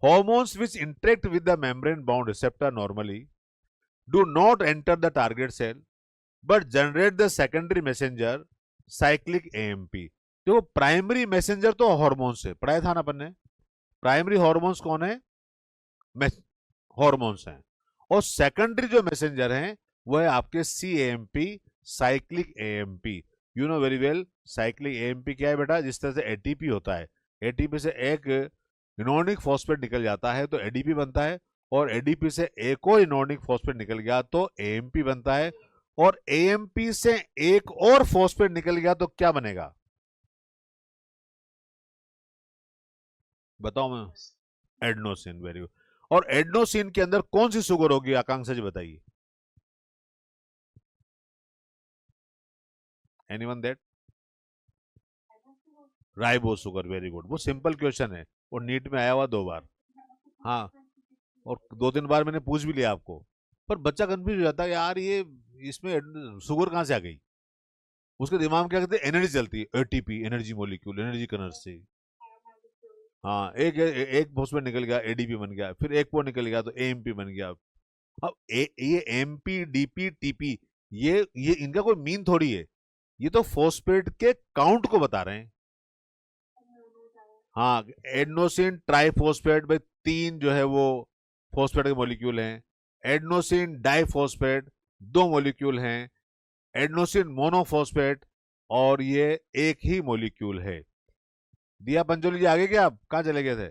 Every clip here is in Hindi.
Hormones which interact with the membrane-bound receptor normally do not enter the target cell but generate the secondary messenger cyclic AMP. देखो प्राइमरी मैसेंजर तो हॉर्मोन्स है, पढ़ाया था ना अपन ने। प्राइमरी हॉर्मोन्स कौन है? हॉर्मोन्स हैं। और सेकेंडरी जो मैसेंजर हैं वो है आपके CAMP, cyclic AMP। You know very well cyclic AMP क्या है बेटा? जिस तरह से ATP होता है, ATP से एक इनोनिक फॉस्फेट निकल जाता है तो ADP बनता है, और ADP से एक और इनोनिक फॉस्फेट निकल गया तो AMP बनता है, और AMP से एक और फॉस्फेट निकल गया तो क्या बनेगा? बताओ मैं। एडनोसिन। Very good. और एडनोसिन के अंदर कौन सी शुगर होगी? आकांक्षा जी बताइए। Anyone that? Ribose sugar. Very good. वो सिंपल क्वेश्चन है और नीट में आया हुआ 2 बार। हाँ, और 2-3 बार मैंने पूछ भी लिया आपको, पर बच्चा कंफ्यूज हो जाता है यार ये इसमें शुगर कहाँ से आ गई। उसके दिमाग में क्या कहते हैं? एनर्जी चलती है, एटीपी, एनर्जी मॉलिक्यूल, एनर्जी कनर्जी। हाँ, एक फॉस्फेट निकल गया, एडीपी बन गया, फिर एक और निकल गया तो एएमपी बन गया। अब ये एमपी, डीपी, टीपी, ये इनका कोई मीन थोड़ी है, ये तो फॉस्फेट के काउंट को बता रहे हैं। हाँ, एडनोसिन ट्राइफॉस्फेट में 3 जो है वो फॉस्फेट के मॉलिक्यूल हैं। एडनोसिन डाइफॉस्फेट 2 मॉलिक्यूल हैं। एडनोसिन मोनोफॉस्फेट और ये एक ही मॉलिक्यूल है। दिया पंचोली जी आगे क्या? आप कहाँ चले गए थे?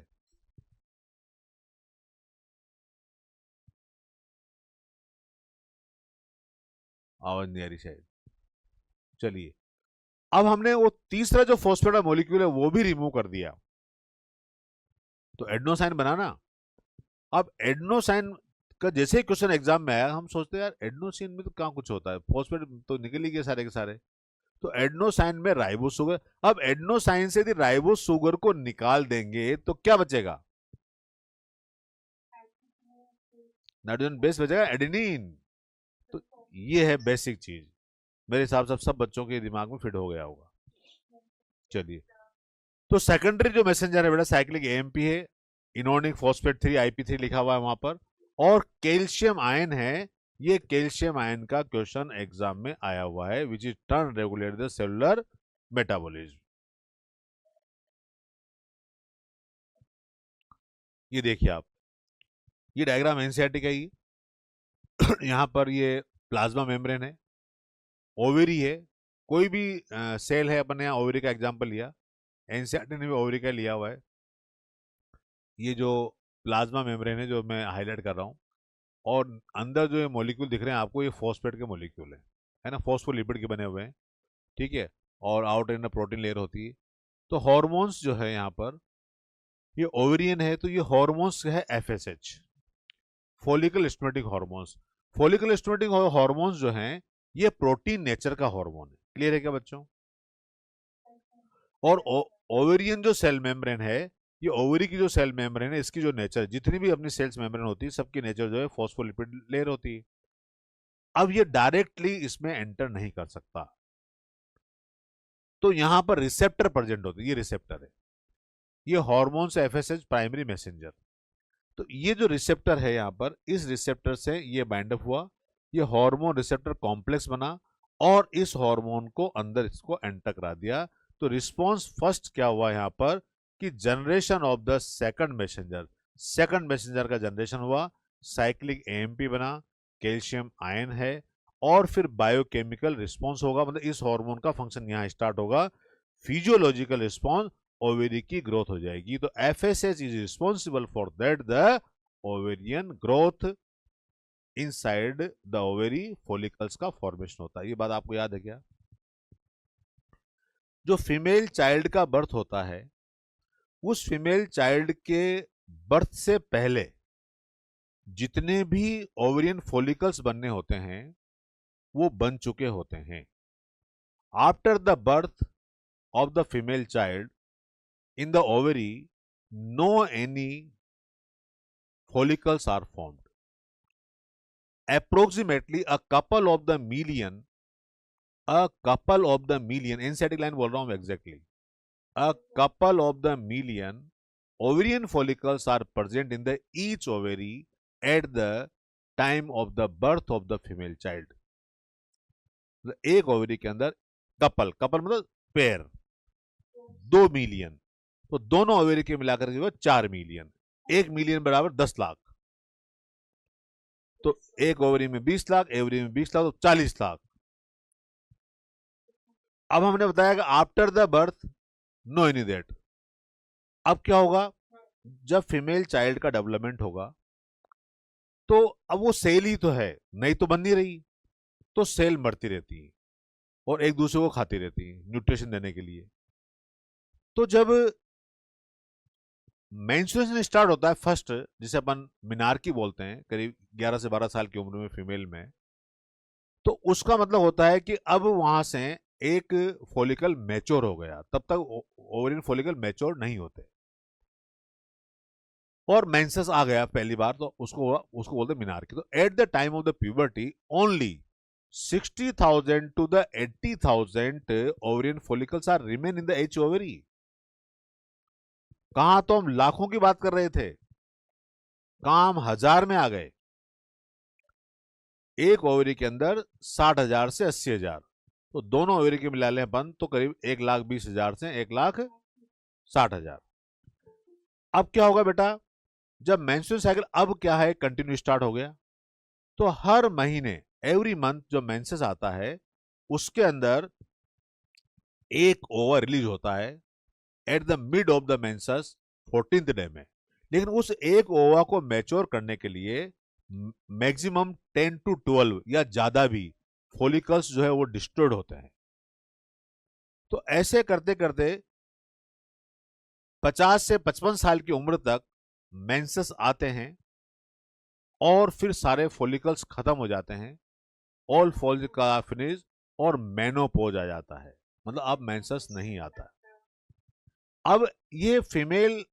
आवाज नहीं आ रही शायद। चलिए, अब हमने वो तीसरा जो फॉस्फेट का मॉलिक्यूल है वो भी रिमूव कर दिया, तो एडनोसाइन बना ना। अब एडनोसाइन का जैसे ही क्वेश्चन एग्जाम में आया, हम सोचते हैं यार एडनोसिन में तो कहाँ कुछ होता है, फॉस्फेट तो निकल ही गए सारे के सारे। तो एडनोसाइन में राइबोस शुगर। अब एडनोसाइन से यदि राइबोस शुगर को निकाल देंगे तो क्या बचेगा? नाइट्रोजन बेस बचेगा, एडेनिन। तो ये है बेसिक चीज, मेरे हिसाब से सब बच्चों के दिमाग में फिट हो गया होगा। चलिए, तो सेकेंडरी जो मैसेंजर है बेटा साइक्लिक एएमपी है, इनोनिक फॉस्फेट 3 IP3 लिखा हुआ है वहां पर, और कैल्शियम आयन है। ये कैल्शियम आयन का क्वेश्चन एग्जाम में आया हुआ है, which is turn regulate the cellular metabolism. ये देखिए आप, ये डायग्राम एनसीईआरटी का ही यहाँ पर ये प्लाज्मा मेम्ब्रेन है, ओवेरी है, कोई भी सेल है, अपन ने यहाँ ओवेरी का एग्जाम्पल लिया, एनसीईआरटी ने भी ओवेरी का लिया हुआ है। ये जो प्लाज्मा मेम्ब्रेन है जो मैं हाईलाइट कर रहा हूँ, और अंदर जो ये मॉलिक्यूल दिख रहे हैं आपको, ये फॉस्फेट के मॉलिक्यूल है ना, फॉस्फोलिपिड के बने हुए हैं, ठीक है। और आउटर इंटर प्रोटीन लेयर होती है। तो हॉर्मोन्स जो है यहाँ पर, ये ओवेरियन है तो ये हॉर्मोन्स है FSH, follicle stimulating hormones. Follicle stimulating hormones जो हैं ये प्रोटीन नेचर का हार्मोन है। क्लियर है क्या बच्चों? और ओवेरियन जो सेल मेम्ब्रेन है, ये ओवरी की जो सेल मेम्ब्रेन है, इसकी जो नेचर, जितनी भी अपनी सेल्स मेम्ब्रेन होती है सबकी नेचर जो है फॉस्फोलिपिड लेयर होती है। अब ये डायरेक्टली इसमें एंटर नहीं कर सकता, तो यहां पर रिसेप्टर प्रेजेंट होते हैं। ये रिसेप्टर है, ये हार्मोन से FSH प्राइमरी मैसेंजर। तो ये जो रिसेप्टर है यहाँ पर, इस रिसेप्टर से ये बाइंड अप हुआ, ये हार्मोन रिसेप्टर कॉम्प्लेक्स बना, और इस हार्मोन को अंदर इसको एंटर करा दिया। तो रिस्पॉन्स फर्स्ट क्या हुआ यहाँ पर कि generation of the second messenger का जनरेशन हुआ, साइक्लिक AMP बना, कैल्शियम आयन है, और फिर बायोकेमिकल रिस्पॉन्स होगा, मतलब इस हार्मोन का फंक्शन यहाँ स्टार्ट होगा, फिजियोलॉजिकल रिस्पॉन्स, ओवेरी की ग्रोथ हो जाएगी। तो FSH is responsible for that the ovarian growth inside the ovary, follicles का फॉर्मेशन होता है। ये बात आपको याद है क्या? जो फीमेल चाइल्ड का बर्थ होता है, उस फीमेल चाइल्ड के बर्थ से पहले जितने भी ओवेरियन फॉलिकल्स बनने होते हैं वो बन चुके होते हैं। After the birth of the female child in the ovary, no any follicles are formed. Approximately a couple of the million, NCERT line बोल रहा हूं मैं exactly, a couple of the million ovarian follicles are present in the each ovary at the time of the birth of the female child. एक ओवरी के अंदर कपल मतलब पेयर 2 मिलियन, तो दोनों ओवरी के मिलाकर के 4 मिलियन, 1 मिलियन बराबर 10 लाख, तो एक ओवरी में 20 लाख, ओवरी में 20 लाख, तो 40 लाख। अब हमने बताया कि after the birth no any that. अब क्या होगा, जब फीमेल चाइल्ड का डेवलपमेंट होगा तो अब वो सेल ही तो है, नहीं तो बन नहीं रही, तो सेल मरती रहती है और एक दूसरे को खाती रहती है न्यूट्रिशन देने के लिए। तो जब मेंस्ट्रुएशन स्टार्ट होता है फर्स्ट, जिसे अपन मिनार्की बोलते हैं, करीब 11 से 12 साल की उम्र में फीमेल में, तो उसका मतलब होता है कि अब वहां से एक फॉलिकल मैच्योर हो गया। तब तक ओवरियन फॉलिकल मैच्योर नहीं होते और मेंसेस आ गया पहली बार, तो उसको बोलते हैं मिनार्की। तो at the time of the puberty only 60,000 to the 80,000 ovarian follicles are remain in the H ovary। कहां तो हम लाखों की बात कर रहे थे, कहां हम 1000 में आ गए। एक ओवरी के अंदर 60,000 से 80,000, तो दोनों ओवरी के मिला लें अपन तो करीब 1,20,000 से 1,60,000। अब क्या होगा बेटा, जब मेंस्ट्रुअल साइकिल अब क्या है कंटिन्यू स्टार्ट हो गया, तो हर महीने एवरी मंथ जो मेंसेस आता है उसके अंदर एक ओवर रिलीज होता है at the mid of the menses 14th day में। लेकिन उस एक ओवा को मैच्योर करने के लिए मैक्सिमम 10 to 12 या ज्यादा भी फॉलिकल्स जो है वो डिस्ट्रॉयड होते हैं। तो ऐसे करते करते 50 से 55 साल की उम्र तक मेंसेस आते हैं और फिर सारे फॉलिकल्स खत्म हो जाते हैं, ऑल फॉलिकल फिनिश, और मेनोपॉज आ जाता है, मतलब अब मेंसेस नहीं आता। अब ये फीमेल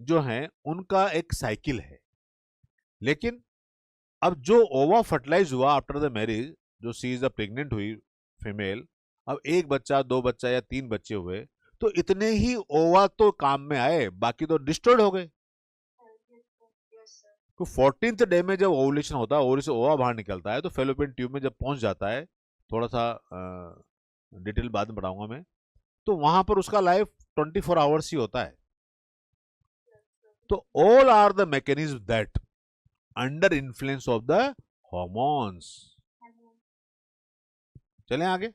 जो हैं उनका एक साइकिल है, लेकिन अब जो ओवा फर्टिलाइज हुआ आफ्टर द मैरिज, जो सी इज प्रेग्नेंट हुई फीमेल, अब एक बच्चा, 2 बच्चा या 3 बच्चे हुए, तो इतने ही ओवा तो काम में आए, बाकी तो डिस्ट्रॉयड हो गए। तो 14th डे में जब ओवुलेशन होता है, ओवरी से ओवा बाहर निकलता है, तो फेलोपियन ट्यूब में जब पहुंच जाता है, थोड़ा सा डिटेल बाद में बताऊंगा मैं, तो वहां पर उसका लाइफ 24 आवर्स ही होता है। तो all are the mechanism that under influence of the hormones. चलें आगे,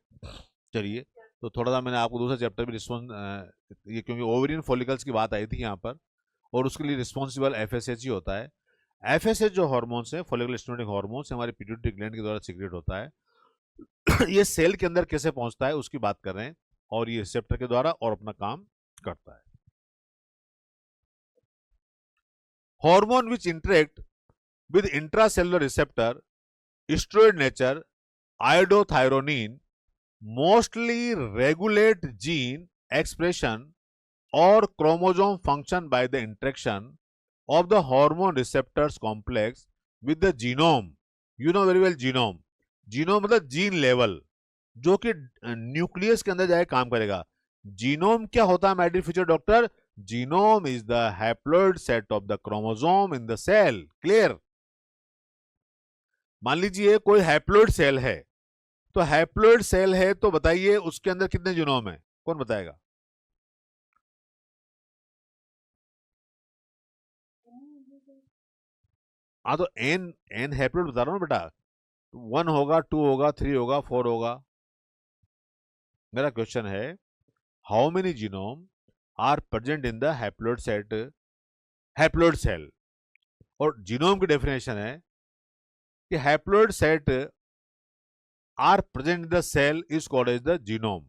चलिए। तो थोड़ा सा मैंने आपको दूसरा चैप्टर में रिस्पॉन्स, ये क्योंकि ओवरियन फॉलिकल्स की बात आई थी यहाँ पर, और उसके लिए रिस्पॉन्सिबल एफएसएच ही होता है। एफएसएच जो हार्मोन्स है, फॉलिकुलर स्टिमुलेटिंग हार्मोन्स, हमारे पिट्यूटरी ग्लैंड के द्वारा सीक्रेट होता है। ये सेल के अंदर कैसे पहुंचता है उसकी बात कर रहे हैं, और ये रिसेप्टर के द्वारा और अपना काम करता है। Hormone which interact with intracellular receptor, steroid nature, iodothyronine mostly regulate gene expression or chromosome function by the interaction of the hormone receptors complex with the genome। You know very well genome। genome मतलब जीन लेवल, जो कि न्यूक्लियस के अंदर जाके काम करेगा। जीनोम क्या होता है my dear future doctor? Genome is the haploid set of the chromosome in the cell. Clear? मान लीजिए कोई हैप्लॉइड सेल है, तो हैप्लॉइड सेल है तो बताइए उसके अंदर कितने जीनोम है, कौन बताएगा? हाँ, तो एन एन हैप्लॉइड बता रहा हूं बेटा, 1 होगा, 2 होगा, 3 होगा, 4 होगा। मेरा क्वेश्चन है, how many genome are present in the haploid set, haploid cell? और जीनोम की डेफिनेशन है कि haploid set are present in the cell is called as the genome.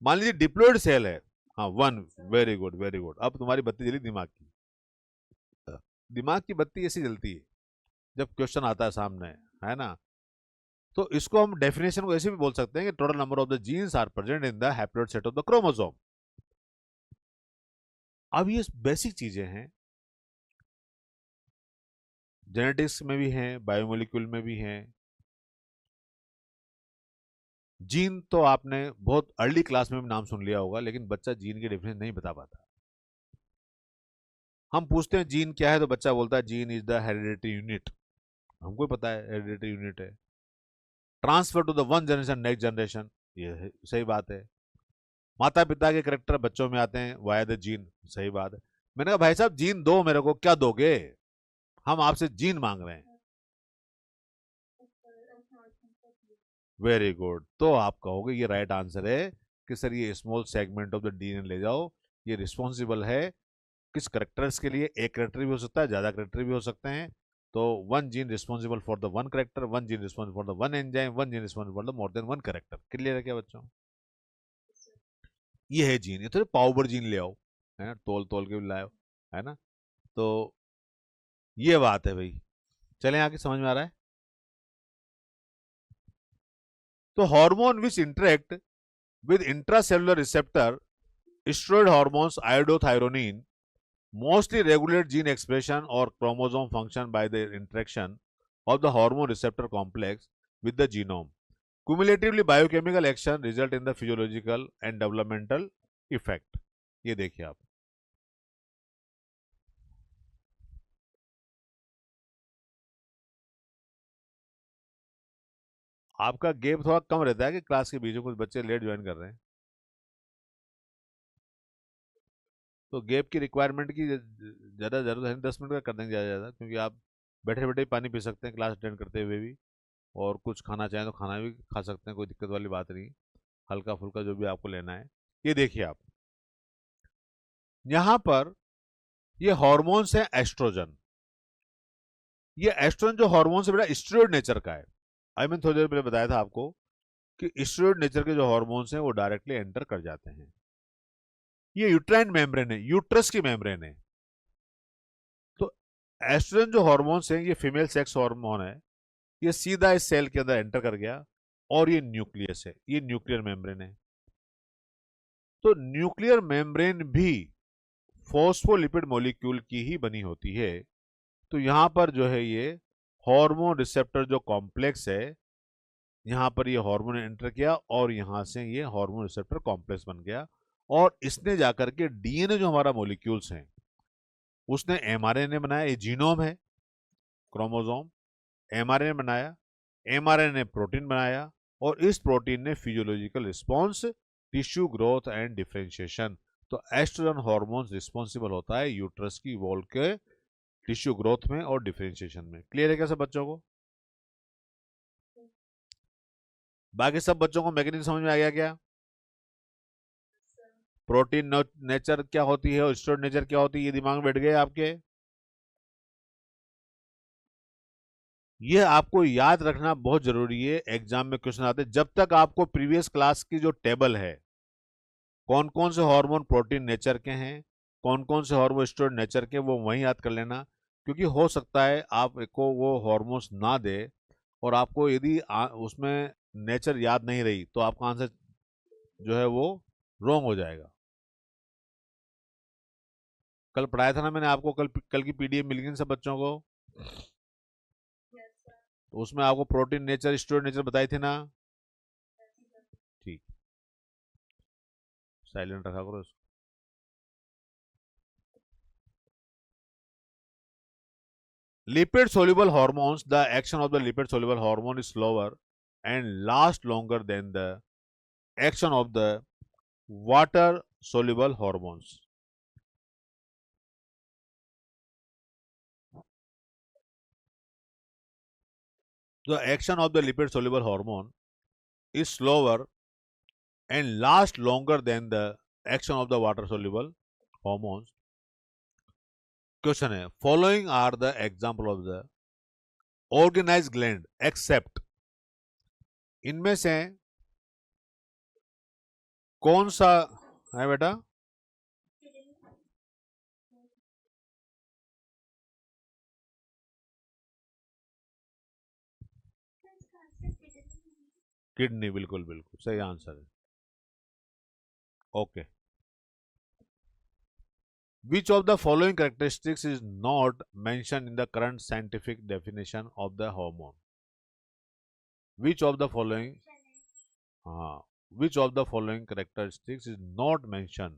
मान लीजिए डिप्लॉइड सेल है, हाँ 1, वेरी गुड वेरी गुड। अब तुम्हारी बत्ती जली दिमाग की, दिमाग की बत्ती ऐसी जलती है जब क्वेश्चन आता है सामने, है ना? तो इसको हम डेफिनेशन को ऐसे भी बोल सकते हैं कि total number of the genes are present in the haploid set of the chromosome. अब ये बेसिक चीजें हैं, जेनेटिक्स में भी हैं, बायोमोलिक्यूल में भी हैं। जीन तो आपने बहुत अर्ली क्लास में भी नाम सुन लिया होगा, लेकिन बच्चा जीन की डेफिनेशन नहीं बता पाता। हम पूछते हैं जीन क्या है, तो बच्चा बोलता है gene is the hereditary unit. हमको पता है हेरिडिटरी यूनिट है। Transfer to the one generation next generation, ये सही बात है। माता पिता के करेक्टर बच्चों में आते हैं वाया द जीन, सही बात है। मैंने कहा भाई साहब जीन दो मेरे को, क्या दोगे, हम आपसे जीन मांग रहे हैं। वेरी गुड, तो आप कहोगे ये राइट आंसर है कि सर ये small segment of the DNA ले जाओ, ये रिस्पॉन्सिबल है किस करेक्टर्स के लिए। एक करेक्टर भी हो सकता है, ज्यादा करेक्टर भी हो सकते हैं। तो one gene responsible for the one character, one gene responsible for the one enzyme, one gene responsible for the more than one character. Clear है क्या बच्चों? ये है जीन, ये तो पाउडर जीन ले आओ, है ना, तोल तोल के लाओ, है ना। तो ये बात है भाई, चलें आगे, समझ में आ रहा है? तो hormone which interact with intracellular receptor, steroid hormones iodothyronine mostly regulate gene expression or chromosome function by the interaction of the hormone receptor complex with the genome. Cumulatively, biochemical action result in the physiological and developmental effect. ये देखिए आप, आपका गैप थोड़ा कम रहता है कि क्लास के बीच में कुछ बच्चे लेट ज्वाइन कर रहे हैं, तो गैप की रिक्वायरमेंट की ज़्यादा ज़रूरत है, 10 मिनट का कर देंगे ज़्यादा ज़्यादा, क्योंकि आप बैठे बैठे पानी पी सकते हैं क्लास अटेंड करते हुए भी, और कुछ खाना चाहें तो खाना भी खा सकते हैं, कोई दिक्कत वाली बात नहीं, हल्का फुल्का जो भी आपको लेना है। ये देखिए आप, यहाँ पर ये हॉर्मोन्स है एस्ट्रोजन। ये एस्ट्रोजन जो हॉर्मोन है बेटा स्टेरॉइड नेचर का है। आई मैंने थोड़ी देर पहले बताया था आपको कि स्टेरॉइड नेचर के जो हॉर्मोन्स हैं वो डायरेक्टली एंटर कर जाते हैं। ये यूट्राइन मेम्ब्रेन है, यूट्रस की मेम्ब्रेन है। तो एस्ट्रोजन जो हॉर्मोन्स हैं ये फीमेल सेक्स हार्मोन है, ये सीधा इस सेल के अंदर एंटर कर गया, और ये न्यूक्लियस है, ये न्यूक्लियर मेम्ब्रेन है। तो न्यूक्लियर मेम्ब्रेन भी फॉस्फोलिपिड मॉलिक्यूल की ही बनी होती है। तो यहां पर जो है ये हार्मोन रिसेप्टर जो कॉम्प्लेक्स है, यहां पर ये हार्मोन एंटर किया और यहां से ये हार्मोन रिसेप्टर कॉम्प्लेक्स बन गया, और इसने जाकर के डीएनए जो हमारा मॉलिक्यूल्स हैं उसने एमआरएनए बनाया, ये जीनोम है, क्रोमोसोम, एमआरएनए बनाया, एमआरएनए प्रोटीन बनाया, और इस प्रोटीन ने physiological response, tissue growth and differentiation. तो एस्ट्रोजन हार्मोन रिस्पॉन्सिबल होता है यूट्रस की वॉल के टिश्यू ग्रोथ में और डिफरेंशिएशन में। क्लियर है क्या सब बच्चों को? बाकी सब बच्चों को मैकेनिज्म समझ में आ गया क्या? प्रोटीन नेचर क्या होती है और स्टेरॉइड नेचर क्या होती है, ये दिमाग में बैठ गए आपके? ये आपको याद रखना बहुत जरूरी है, एग्जाम में क्वेश्चन आते हैं। जब तक आपको प्रीवियस क्लास की जो टेबल है, कौन कौन से हार्मोन प्रोटीन नेचर के हैं, कौन कौन से हार्मोन स्टेरॉइड नेचर के, वो वहीं याद कर लेना, क्योंकि हो सकता है आपको वो हार्मोन्स ना दे, और आपको यदि उसमें नेचर याद नहीं रही तो आपका आंसर जो है वो रॉन्ग हो जाएगा। कल पढ़ाया था ना मैंने आपको, कल की पीडीएफ मिल गई सब बच्चों को, तो उसमें आपको प्रोटीन नेचर स्टेरॉइड नेचर बताई थी ना? ठीक, साइलेंट रखा करो इसको। Lipid soluble hormones, the action of the lipid soluble hormone is slower and last longer than the action of the water soluble hormones. The action of the lipid soluble hormone is slower and last longer than the action of the water soluble hormones. Question है, following are the example of the organized gland except, इनमें से कौन सा है बेटा? किडनी, बिल्कुल बिल्कुल सही आंसर है। Okay, which of the following characteristics is not mentioned in the current scientific definition of the hormone? Which of the following, which of the following characteristics is not mentioned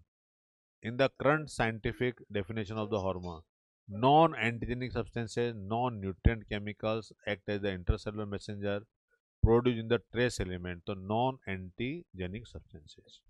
in the current scientific definition of the hormone, non-antigenic substances, non-nutrient chemicals act as the intercellular messenger produced in the trace element, so non-antigenic substances.